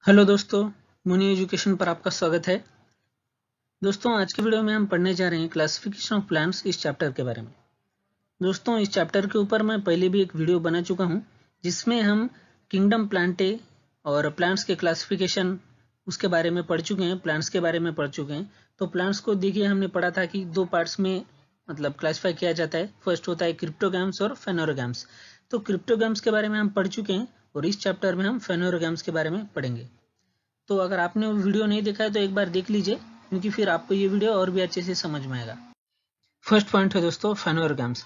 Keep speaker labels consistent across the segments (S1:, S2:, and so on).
S1: Hello दोस्तों, मुनि education पर आपका स्वागत है। दोस्तों, आज की वीडियो में हम पढ़ने जा रहे हैं क्लासिफिकेशन ऑफ प्लांट्स इस चैप्टर के बारे में। दोस्तों, इस चैप्टर के ऊपर मैं पहले भी एक वीडियो बना चुका हूं, जिसमें हम किंगडम प्लांटे और प्लांट्स के क्लासिफिकेशन उसके बारे में पढ़ चुके हैं, प्लांट्स के बारे में पढ़ चुके हैं। तो प्लांट्स को देखिए, हमने पढ़ा था कि दो पार्ट्स में क्लासीफाई किया जाता है। फर्स्ट होता है क्रिप्टोगैम्स और फेनोरोगैम्स। तो क्रिप्टोगैम्स के बारे में हम पढ़ चुके हैं और इस चैप्टर में हम फेनोरोगैम्स के बारे में पढ़ेंगे। तो अगर आपने वो वीडियो नहीं देखा है तो एक बार देख लीजिए, क्योंकि फिर आपको ये वीडियो और भी अच्छे से समझ में आएगा। फर्स्ट पॉइंट है दोस्तों, phanerogams.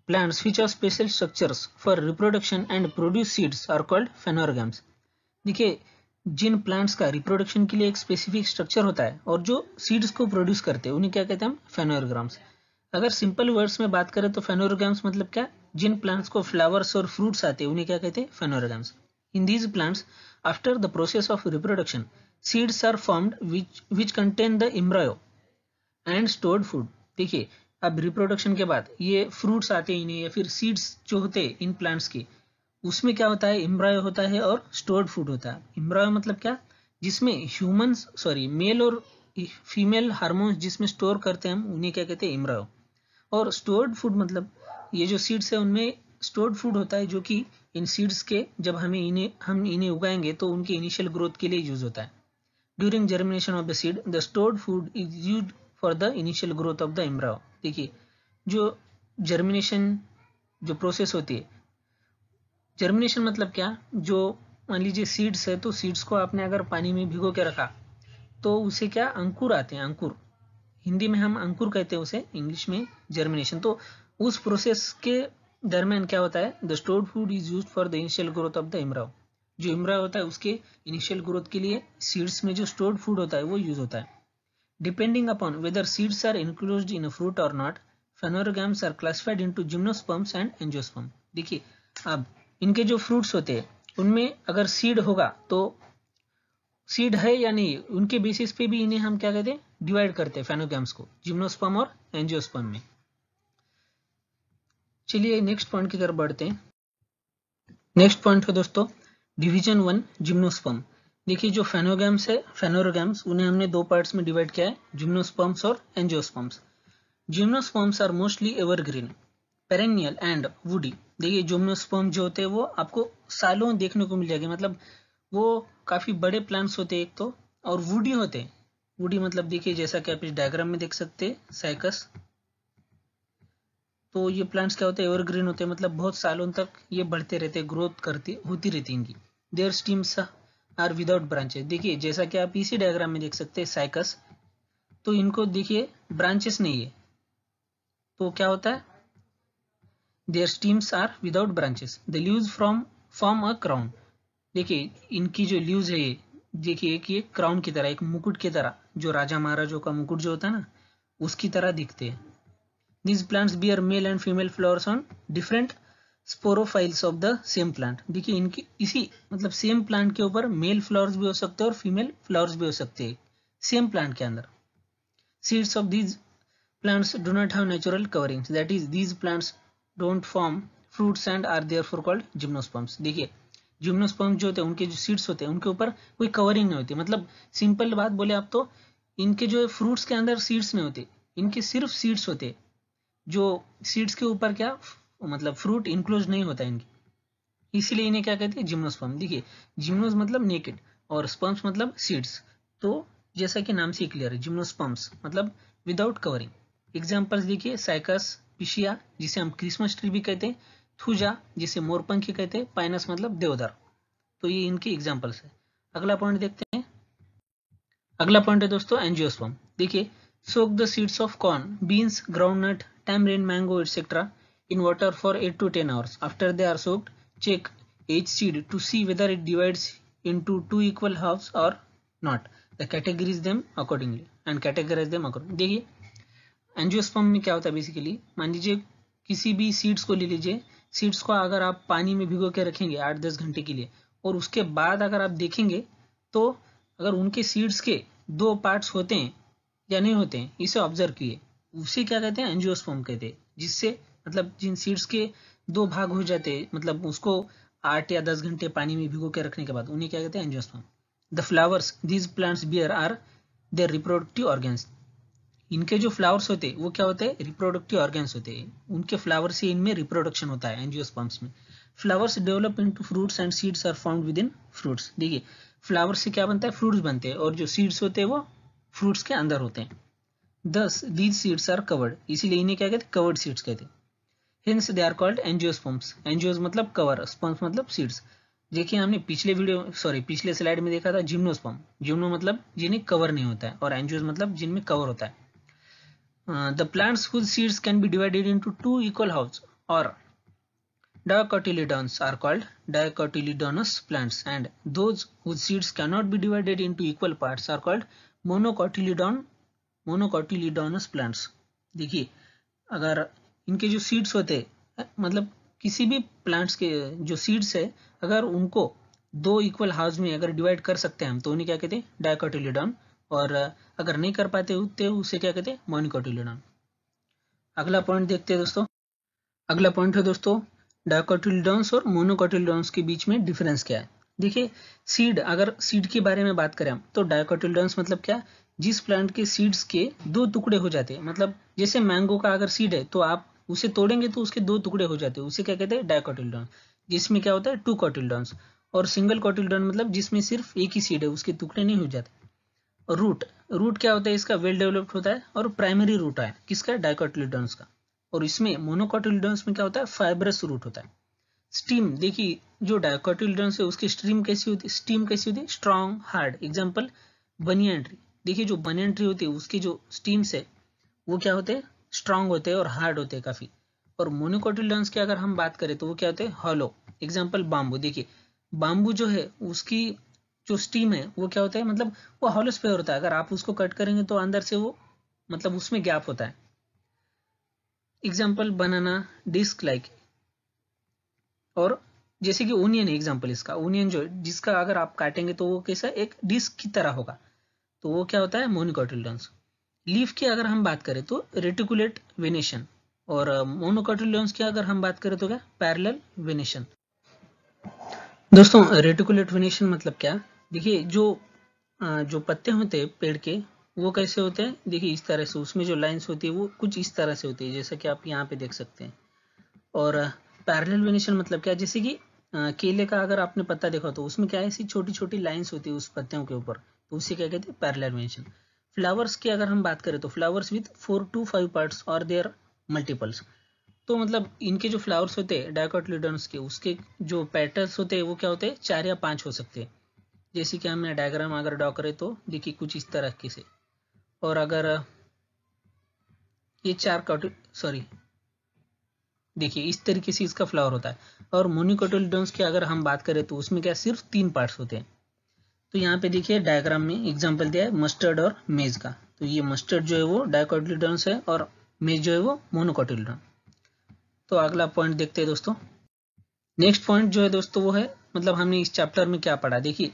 S1: Plants which are special structures for reproduction and produce seeds are called phanerogams. देखिए, जिन प्लांट्स का रिप्रोडक्शन के लिए एक स्पेसिफिक स्ट्रक्चर होता है और जो सीड्स को प्रोड्यूस करते हैं, उन्हें क्या कहते हैं हम? फेनोरोगैम्स। अगर सिंपल वर्ड्स में बात करें तो फेनोरोगैम्स मतलब क्या? जिन प्लांट्स को फ्लावर्स और फ्रूट्स आते हैं, उन्हें क्या कहते हैं? फेनोरोगैम्स। In these plants, after the process of reproduction, seeds are formed which contain the embryo and stored food. देखिए, अब रिप्रोडक्शन के बाद ये फ्रूट्स आते हैं इन्हें, या फिर सीड्स जो होते हैं इन प्लांट्स के, उसमें क्या होता है? एम्ब्रायो होता है और स्टोर्ड फूड होता है। एम्ब्रायो मतलब क्या? जिसमें मेल और फीमेल हार्मोन्स जिसमें स्टोर करते हैं हम, उन्हें क्या कहते हैं? एम्ब्रायो। और स्टोर्ड फूड मतलब ये जो सीड्स है उनमें स्टोर्ड फूड होता है, जो कि इन सीड्स के जब हम इन्हें उगाएंगे तो उनके इनिशियल ग्रोथ के लिए यूज होता है। During germination of the seed, the stored food is used for the initial growth of the embryo. देखिए, जो जर्मिनेशन जो प्रोसेस होती है, जर्मिनेशन मतलब क्या? जो मान लीजिए सीड्स है, तो सीड्स को आपने अगर पानी में भिगो के रखा तो उसे क्या अंकुर आते हैं, अंकुर। हिंदी में हम अंकुर कहते हैं उसे, इंग्लिश में जर्मिनेशन। तो उस प्रोसेस के दरमियान क्या होता है? The stored food is used for the initial growth of the embryo. जो एम्ब्रायो होता है उसके इनिशियल ग्रोथ के लिए सीड्स में जो स्टोर्ड फूड होता है वो यूज होता है। Depending upon whether seeds are enclosed in a fruit और not, phanerogams are classified into gymnosperms and angiosperm. देखिए, अब इनके जो फ्रूट्स होते हैं उनमें अगर सीड होगा तो सीड है या नहीं, उनके बेसिस पे भी इन्हें हम क्या कहते हैं? डिवाइड करते हैं फेनोगैम्स को, जिम्नोस्पर्म और एंजियोस्पर्म में। चलिए नेक्स्ट पॉइंट की तरफ बढ़ते हैं। नेक्स्ट पॉइंट है दोस्तों, डिवीजन 1, जिम्नोस्पर्म। देखिए, जो फेनोरोगैम्स उन्हें हमने दो पार्ट्स में डिवाइड किया है, जिम्नोस्पर्म्स और angiosperms. Gymnosperms are mostly evergreen, perennial and woody. देखिए, जिम्नोस्पर्म जो होते हैं वो आपको सालों देखने को मिल जाएंगे, मतलब वो काफी बड़े प्लांट्स होते हैं एक तो, और वुडी होते हैं। वुडी मतलब देखिए, जैसा कि आप इस डायग्राम में देख सकते हैं, साइकस। तो ये प्लांट्स क्या होते हैं? एवरग्रीन होते हैं, मतलब बहुत सालों तक ये बढ़ते रहते, ग्रोथ करती होती रहती इनकी। Their stems are without branches. देखिए, जैसा कि आप इसी डायग्राम में देख सकते हैं, साइकस। तो इनको देखिए ब्रांचेस नहीं है, तो क्या होता है? Their stems are without branches. The leaves form a crown. देखिए, इनकी जो लीव्स है ये, देखिए एक ये क्राउन की तरह, एक मुकुट की तरह, जो राजा महाराजों का मुकुट जो होता है ना, उसकी तरह दिखते हैं। These plants bear male and female flowers on different sporophytes of the same plant. देखिए, इनकी इसी सेम प्लांट के ऊपर मेल फ्लावर्स भी हो सकते हैं और फीमेल फ्लावर्स भी हो सकते हैं, सेम प्लांट के अंदर। Seeds of these plants do not have natural coverings. That is, these plants don't form fruits and are therefore called gymnosperms. देखिए, जिम्नोस्पर्म जो होते हैं, उनके जो सीड्स होते हैं, उनके ऊपर कोई कवरिंग नहीं होती। मतलब सिंपल बात बोले आप तो, इनके जो फ्रूट्स के अंदर सीड्स नहीं होते, इनके सिर्फ सीड्स होते। जो सीड्स के ऊपर क्या फ्रूट इंक्लोज नहीं होता इनकी, इसीलिए इन्हें क्या कहते हैं? जिम्नोस्पर्म। देखिए, जिम्नोस मतलब नेकेड और स्पर्म्स मतलब सीड्स। तो जैसा कि नाम से क्लियर है, जिम्नोस्पर्म्स मतलब विदाउट कवरिंग। एग्जांपल्स देखिए, साइकस, पिशिया जिसे हम क्रिसमस ट्री भी कहते हैं, थुजा जिसे मोरपंखी कहते हैं, पाइनस मतलब देवदार। तो ये इनके एग्जांपल्स है। अगला पॉइंट देखते हैं। अगला पॉइंट है दोस्तों, एंजियोस्पर्म। देखिए, soak the seeds of corn, beans, groundnut, tamarind, mango, etc. in water for 8 to 10 hours. After they are soaked, check each seed to see whether it divides into two equal halves or not. Categorize them accordingly. देखिए, angiosperm में क्या होता है basically, मान लीजिए किसी भी seeds को ले लीजिए। सीड्स को अगर आप पानी में भिगो के रखेंगे 8-10 घंटे के लिए, और उसके बाद अगर आप देखेंगे तो अगर उनके सीड्स के दो पार्ट्स होते हैं या नहीं होते हैं, इसे ऑब्जर्व किए, उसे क्या कहते हैं? एंजियोस्पर्म कहते हैं। जिससे जिन सीड्स के दो भाग हो जाते हैं, उसको 8 या 10 घंटे पानी में भिगो के रखने के बाद, उन्हें क्या कहते हैं? Angiosperm. The flowers these plants bear are their reproductive organs. इनके जो फ्लावर्स होते हैं वो क्या होते हैं, रिप्रोडक्टिव ऑर्गन्स होते हैं। उनके फ्लावर से इनमें रिप्रोडक्शन होता है एंजियोस्पर्म्स में। Flowers develop into fruits and seeds are found within fruits. देखिए फ्लावर से क्या बनता है, फ्रूट्स बनते हैं, और जो सीड्स होते हैं वो फ्रूट्स के अंदर होते हैं। दस दीज सीड्स आर कवर्ड, इसीलिए इन्हें क्या कहते हैं, कवर्ड सीड्स कहते हैं। Hence they are called angiosperms. Angios मतलब कवर, स्पर्म्स मतलब सीड्स। देखिए हमने पिछले स्लाइड में देखा था जिम्नोस्पर्म। जिम्नो मतलब जिन्हें कवर नहीं होता है, और एंजियोस मतलब जिनमें कवर होता है। The plants whose seeds can be divided into two equal halves or dicotyledons are called dicotyledonous plants, and those whose seeds cannot be divided into equal parts are called monocotyledonous plants। देखिए अगर इनके जो seeds होते हैं, मतलब किसी भी plants के जो सीड्स है, अगर उनको दो इक्वल हाउस में अगर डिवाइड कर सकते हैं हम, तो उन्हें क्या कहते हैं, डाइकोटिलीडॉन। और अगर नहीं कर पाते होते उसे क्या कहते हैं, मोनोकोटिलीडॉन। अगला पॉइंट देखते हैं दोस्तों। अगला पॉइंट है दोस्तों डाइकोटिलीडॉन्स और मोनोकोटिलीडॉन्स के बीच में डिफरेंस क्या है। देखिए सीड, अगर सीड के बारे में बात करें हम, तो डाइकोटिलीडॉन्स मतलब क्या, जिस प्लांट के सीड्स के दो टुकड़े हो जाते हैं। मतलब जैसे मैंगो का अगर सीड है तो आप उसे तोड़ेंगे तो उसके दो टुकड़े हो जाते हैं, उसे क्या कहते हैं, डाइकोटिलीडॉन। जिसमें क्या होता है, टू कोटिलीडॉन्स। और सिंगल कोटिलीडॉन मतलब जिसमें सिर्फ एक ही सीड है, उसके टुकड़े नहीं हो जाते। और रूट, रूट क्या होता है इसका, वेल डेवलप्ड होता है, और प्राइमरी रूट है किसका, डाइकोटिलीडॉन्स का। और इसमें मोनोकोटिलीडॉन्स में क्या होता है, फाइब्रस रूट होता है। स्टीम, देखिए जो डाइकोटिलीडॉन्स है उसकी स्टीम कैसी होती है, strong hard. Example banyan tree. देखिए जो बनियन ट्री होती है उसके जो स्टीम्स है वो क्या होते हैं, स्ट्रॉन्ग होते हैं और हार्ड होते हैं काफी। और मोनोकोटिलीडॉन्स की अगर हम बात करें तो वो क्या होते हैं, हॉलो। Example bamboo. देखिए बाम्बू जो है उसकी जो स्टीम है वो क्या होता है, मतलब वो हॉलो स्फीयर होता है। अगर आप उसको कट करेंगे तो अंदर से वो, मतलब उसमें गैप होता है। एग्जांपल बनाना डिस्क लाइक। और जैसे कि ओनियन है एग्जांपल इसका, ओनियन जो जिसका अगर आप काटेंगे तो वो कैसा, एक डिस्क की तरह होगा, तो वो क्या होता है, मोनोकोटिलीडॉन्स। लीफ की अगर हम बात करें तो रेटिकुलेट वेनेशन। और मोनोकोटिलीडॉन्स की अगर हम बात करें तो क्या, पैरेलल वेनेशन। दोस्तों रेटिकुलेट वेनेशन मतलब क्या, देखिए जो पत्ते होते हैं पेड़ के वो कैसे होते हैं, देखिए इस तरह से, उसमें जो लाइंस होती है वो कुछ इस तरह से होती है, जैसा कि आप यहाँ पे देख सकते हैं। और पैरेलल वेनेशन मतलब क्या, जैसे कि केले का अगर आपने पत्ता देखा तो उसमें क्या है, ऐसी छोटी छोटी लाइंस होती है उस पत्तियों के ऊपर, तो उसे क्या कहते हैं, पैरेलल वेनेशन। फ्लावर्स की अगर हम बात करें तो फ्लावर्स विथ 4 to 5 पार्ट्स और देयर मल्टीपल्स। तो मतलब इनके जो फ्लावर्स होते हैं डाइकोटिलीडॉन्स के, उसके जो पेटल्स होते हैं वो क्या होते हैं, 4 या 5 हो सकते हैं। जैसे कि हमने डायग्राम अगर ड्रॉ करें तो देखिए कुछ इस तरह के से। और अगर ये देखिए इस तरीके से इसका फ्लावर होता है। और मोनोकोटिलीडॉन्स की अगर हम बात करें तो उसमें क्या, सिर्फ 3 पार्ट्स होते हैं। तो यहाँ पे देखिए डायग्राम में एग्जांपल दिया है मस्टर्ड और मेज का। तो ये मस्टर्ड जो है वो डाइकोटिलीडॉन्स है और मेज जो है वो मोनोकोटिलीडॉन। तो अगला पॉइंट देखते हैं दोस्तों। नेक्स्ट पॉइंट जो है दोस्तों वो है, मतलब हमने इस चैप्टर में क्या पढ़ा, देखिए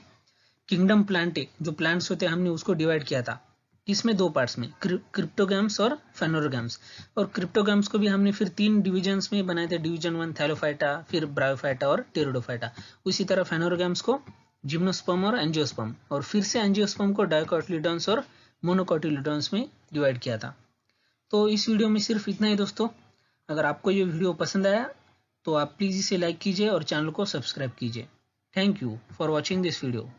S1: किंगडम प्लांटे, जो प्लांट्स होते हैं हमने उसको डिवाइड किया था इसमें 2 पार्ट्स में, क्रिप्टोगैम्स और फेनोरोगैम्स। और क्रिप्टोगैम्स को भी हमने फिर 3 डिविजन्स में बनाए थे, डिवीजन 1 थैलोफाइटा, फिर ब्रायोफाइटा और टेरिडोफाइटा। उसी तरह फेनोरोगैम्स को जिम्नोस्पर्म और एंजियोस्पर्म, और फिर से एंजियोस्पर्म को डाइकोटिलीडॉन्स और मोनोकोटिलीडॉन्स में डिवाइड किया था। तो इस वीडियो में सिर्फ इतना ही दोस्तों। अगर आपको ये वीडियो पसंद आया तो आप प्लीज़ इसे लाइक कीजिए और चैनल को सब्सक्राइब कीजिए। Thank you for watching this video.